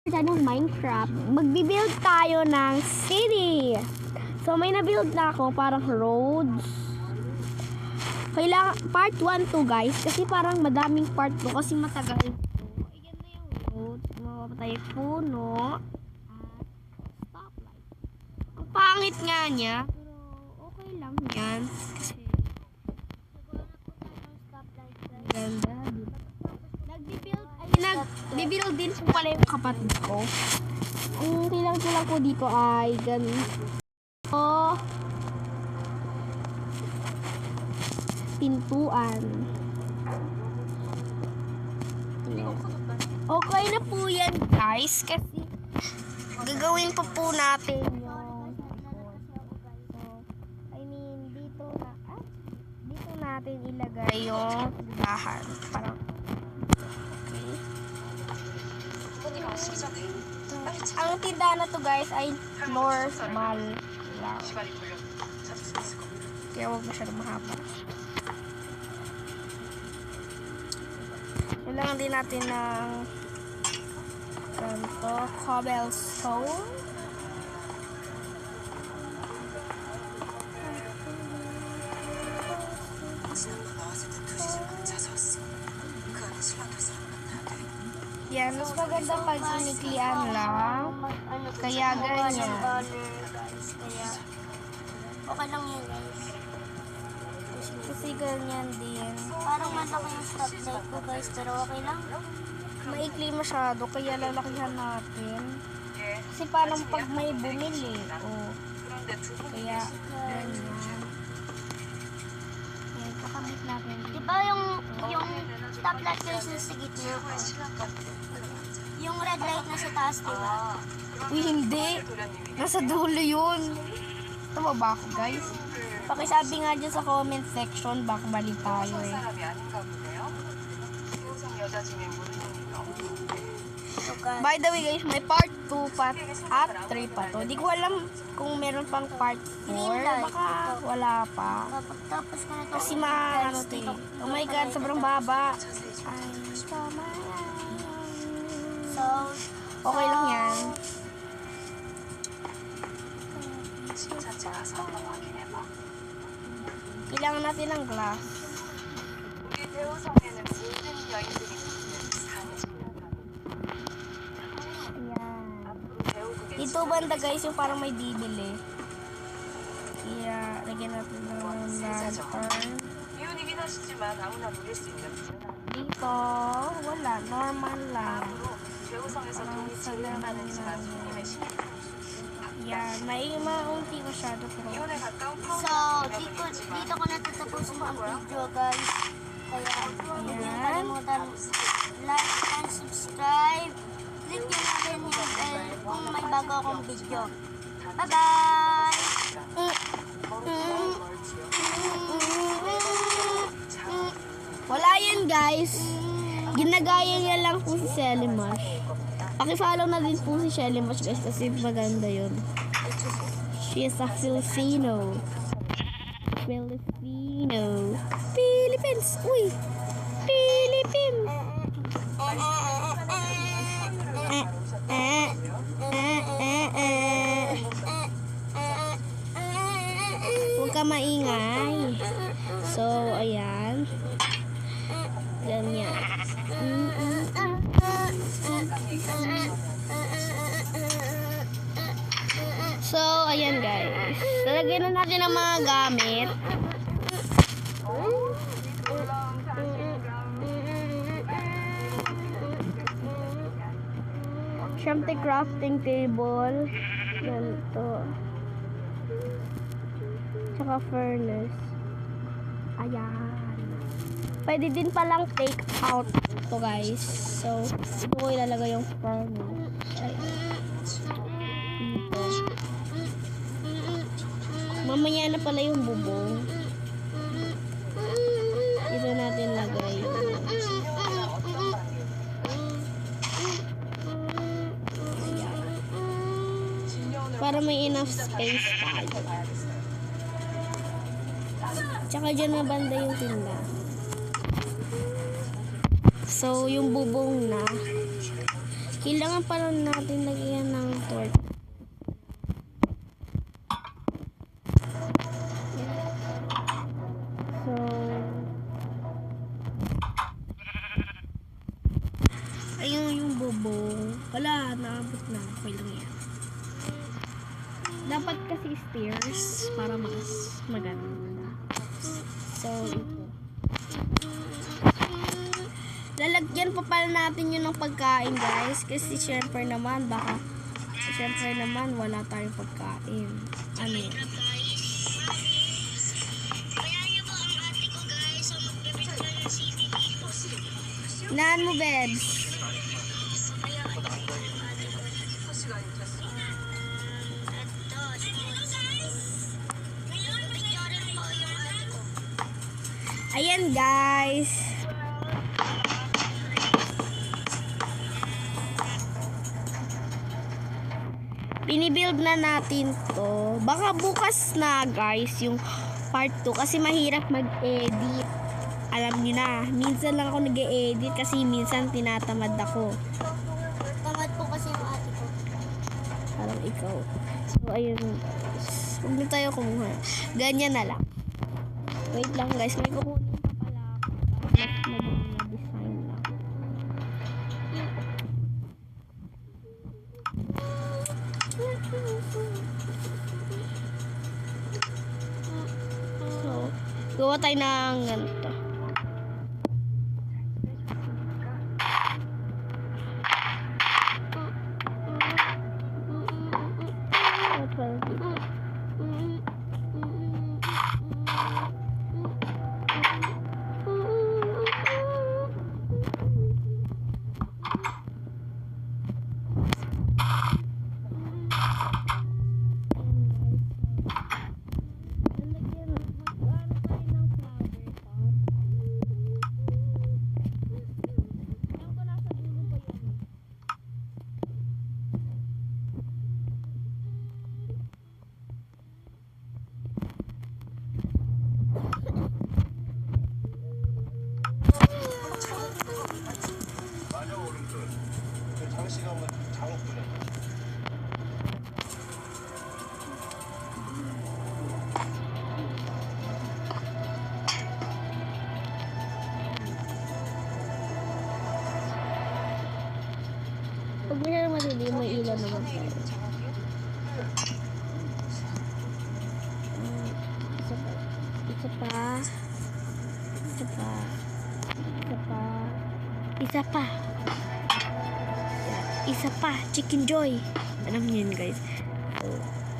Ng Minecraft, magbibuild tayo ng city. So may nabuild na ako, parang roads. Kailangan part 1 to guys, kasi parang madaming part 2 kasi matagal to. Ayan na yung roads, mapapatay puno at stoplight. Ang pangit nga niya, pero okay lang yan kasi ganda. Nagbibuild din po pala yung kapatid ko. Ang kailangan ko lang po dito ay ganito. Pintuan. Okay na po yan guys kasi gagawin pa po natin yung dito natin ilagay yung bahan. Parang ang tindahan na to guys ay normal lang. Kaya huwag masyadong mahaba. Kailangan din natin ng ganito, cobblestone. Yan, mas maganda pag siniklian lang. Kaya ganyan. Kaya okay lang yun guys. Kasi ganyan din. Parang malaki yung stoplight ko guys, pero okay lang. Maikli masyado, kaya lalakihan natin. Kasi parang pag may bumili, kaya ganyan. Yan, kakabit natin. Diba yung stoplight guys na sa gitna? Yung red light na sa taas, diba? Uy, hindi. Nasa dulo yun. Tama ba ako, guys? Pakisabi nga dyan sa comment section, baka mali tayo eh. By the way guys, may part 2 pa at 3 pa to. Di ko alam kung meron pang part 4. Baka wala pa. Tapos ka na to. Kasi ano to eh. Oh my god, sobrang baba. Ay, So, okay lang yan. Kailangan natin ng glass. Ayan. Dito banda guys yung parang may bibili. Kaya lagyan natin ng lantern. Dito, wala. Normal lang. Parang salaman lang. Yan, may maunti masyado pero. So, dito ko natatapusin ang video guys. Kaya, huwag niyo kalimutan like and subscribe. Click nyo na rin yung bell kung may bago akong video. Bye-bye! Wala yan guys. Ginagaya niya lang po si Shelly Mosh. Pakifollow na din po si Shelly Mosh guys kasi maganda yun. She is a Filipino. Philippines. Uy. Philippines. Huwag ka maingay. So, ayan. Ganyan. So, ayan guys. Lalagyan na natin ang mga gamit. Siyempre crafting table. Ganito. Tsaka furnace. Ayan. Pwede din palang take out to guys. So, dito ko ilalagay yung furnace. Ayan. Dito. Mamaya na pala yung bubong. Dito natin lagay. Ayan. Para may enough space tayo. Tsaka dyan na banda yung tinda. So, yung bubong na. Kailangan pala natin lagyan ng torch. So, ayun yung bubong. Wala, naabot na. Okay lang yan. Dapat kasi stairs para mas maganda. So, ito. Lalagyan pa pala natin yun ng pagkain, guys. Kasi syempre naman, wala tayong pagkain. Ano yun? Naan mo, Bebs? Ayan, guys. Binibuild na natin to. Baka bukas na, guys, yung part 2 kasi mahirap mag-edit. Alam nyo na, minsan lang ako nag-e-edit kasi minsan tinatamad ako. Tamad po kasi yung ate ko. Parang ikaw. So, ayun, guys. Huwag na tayo kumuha. Ganyan na lang. Wait lang, guys. May kukunin pa pala ako. Mas mag-design lang. So, gawa tayo ng ganito. 장식하면 작업분해. Pag may matindi, may ilaw naman tayo. Isa pa. Isa pa. Chicken Joy. Alam niyo yun, guys. So,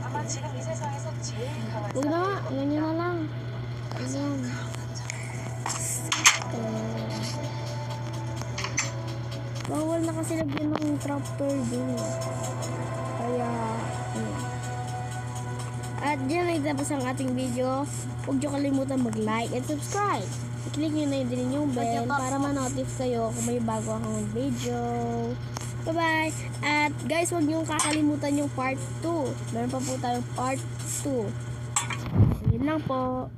아마 지금 이 세상에서 제일 강한 huwag na nga. Ganyan na lang. Ganyan. Bawal na kasi lagyan ng tractor dun. Kaya, yun. At dyan ay tapos ang ating video. Huwag nyo kalimutan mag-like and subscribe. I-click nyo na din yung bell para ma-notify kayo kung may bago akong video. Bye-bye! At guys, huwag nyo kakalimutan yung part 2. Meron pa po tayong part 2. Yun lang po.